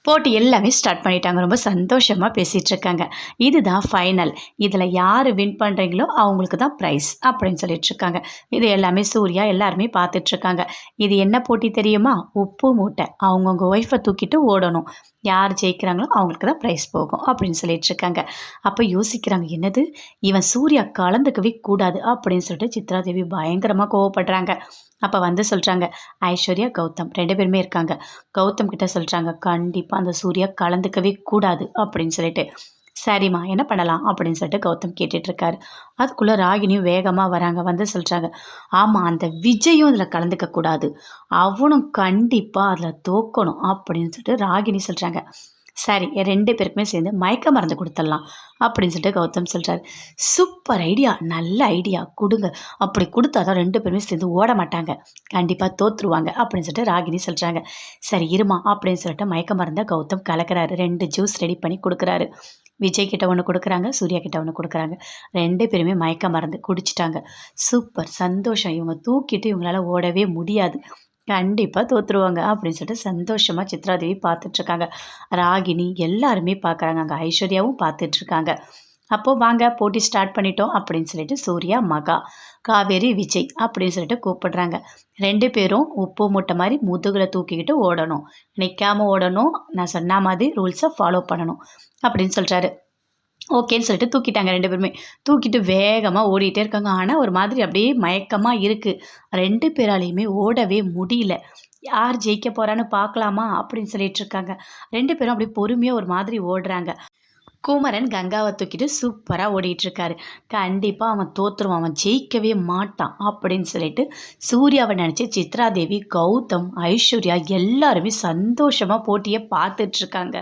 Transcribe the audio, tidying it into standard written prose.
போட்டி எல்லாமே ஸ்டார்ட் பண்ணிட்டாங்க. ரொம்ப சந்தோஷமாக பேசிகிட்டு இருக்காங்க. இதுதான் ஃபைனல். இதில் யார் வின் பண்ணுறீங்களோ அவங்களுக்கு தான் ப்ரைஸ் அப்படின்னு சொல்லிட்டுருக்காங்க. இது எல்லாமே சூர்யா எல்லாருமே பார்த்துட்ருக்காங்க. இது என்ன போட்டி தெரியுமா? உப்பு மூட்டை. அவங்கவுங்க ஒய்ஃபை தூக்கிட்டு ஓடணும். யார் ஜெயிக்கிறாங்களோ அவங்களுக்கு தான் ப்ரைஸ் போகும் அப்படின்னு சொல்லிட்டுருக்காங்க. அப்போ யோசிக்கிறாங்க, என்னது இவன் சூர்யா கலந்துக்கவே கூடாது அப்படின்னு சொல்லிட்டு சித்ராதேவி பயங்கரமாக கோவப்படுறாங்க. அப்போ வந்து சொல்கிறாங்க, ஐஸ்வர்யா கௌதம் 2 பேருமே இருக்காங்க. கௌதம் கிட்ட சொல்கிறாங்க, கண்டிப்பாக அந்த சூர்யா கலந்துக்கவே கூடாது அப்படின்னு சொல்லிட்டு. சரிம்மா என்ன பண்ணலாம் அப்படின்னு சொல்லிட்டு கௌதம் கேட்டுட்ருக்காரு. அதுக்குள்ளே ராகினியும் வேகமாக வராங்க. வந்து சொல்கிறாங்க, ஆமாம் அந்த விஜயும் இதில் கலந்துக்க கூடாது, அவனும் கண்டிப்பாக அதில் தோக்கணும் அப்படின்னு சொல்லிட்டு ராகினி சொல்கிறாங்க. சரி 2 பேருக்குமே சேர்ந்து மயக்க மருந்து கொடுத்துடலாம் அப்படின்னு சொல்லிட்டு கௌதம் சொல்கிறாரு. சூப்பர் ஐடியா, நல்ல ஐடியா கொடுங்க. அப்படி கொடுத்தா தான் 2 பேருமே சேர்ந்து ஓட மாட்டாங்க, கண்டிப்பாக தோற்றுருவாங்க அப்படின்னு சொல்லிட்டு ராகினி சொல்கிறாங்க. சரி இருமா அப்படின்னு சொல்லிட்டு மயக்க மருந்தை கௌதம் கலக்கிறாரு. 2 ஜூஸ் ரெடி பண்ணி கொடுக்குறாரு. விஜய் கிட்ட ஒன்று கொடுக்குறாங்க, சூர்யா கிட்ட ஒன்று கொடுக்குறாங்க. 2 பேருமே மயக்க மருந்து குடிச்சிட்டாங்க. சூப்பர் சந்தோஷம், இவங்க தூக்கிட்டு இவங்களால ஓடவே முடியாது, கண்டிப்பாக தோற்றுருவாங்க அப்படின்னு சொல்லிட்டு சந்தோஷமாக சித்ராதேவி பார்த்துட்ருக்காங்க. ராகினி எல்லாருமே பார்க்குறாங்க. அங்கே ஐஸ்வர்யாவும் பார்த்துட்ருக்காங்க. அப்போது வாங்க போட்டி ஸ்டார்ட் பண்ணிட்டோம் அப்படின்னு சொல்லிட்டு சூர்யா, மகா, காவேரி, விஜய் அப்படின்னு சொல்லிட்டு கூப்பிடுறாங்க. 2 பேரும் உப்பு மூட்டை மாதிரி முதுகில் தூக்கிக்கிட்டு ஓடணும், நிற்காமல் ஓடணும், நான் சொன்ன மாதிரி ரூல்ஸை ஃபாலோ பண்ணணும் அப்படின்னு சொல்கிறாரு. ஓகேன்னு சொல்லிட்டு தூக்கிட்டாங்க. 2 பேருமே தூக்கிட்டு வேகமாக ஓடிட்டே இருக்காங்க. ஆனால் ஒரு மாதிரி அப்படியே மயக்கமாக இருக்குது. 2 பேராலையுமே ஓடவே முடியல. யார் ஜெயிக்க போகிறான்னு பார்க்கலாமா அப்படின்னு சொல்லிட்டு இருக்காங்க. 2 பேரும் அப்படியே பொறுமையாக ஒரு மாதிரி ஓடுறாங்க. குமரன் கங்காவை தூக்கிட்டு சூப்பராக ஓடிட்டுருக்காரு. கண்டிப்பாக அவன் தோற்றுருவான், அவன் ஜெயிக்கவே மாட்டான் அப்படின்னு சொல்லிட்டு சூர்யாவை நினச்சி சித்ராதேவி, கௌதம், ஐஸ்வர்யா எல்லாருமே சந்தோஷமாக போட்டியை பார்த்துட்ருக்காங்க.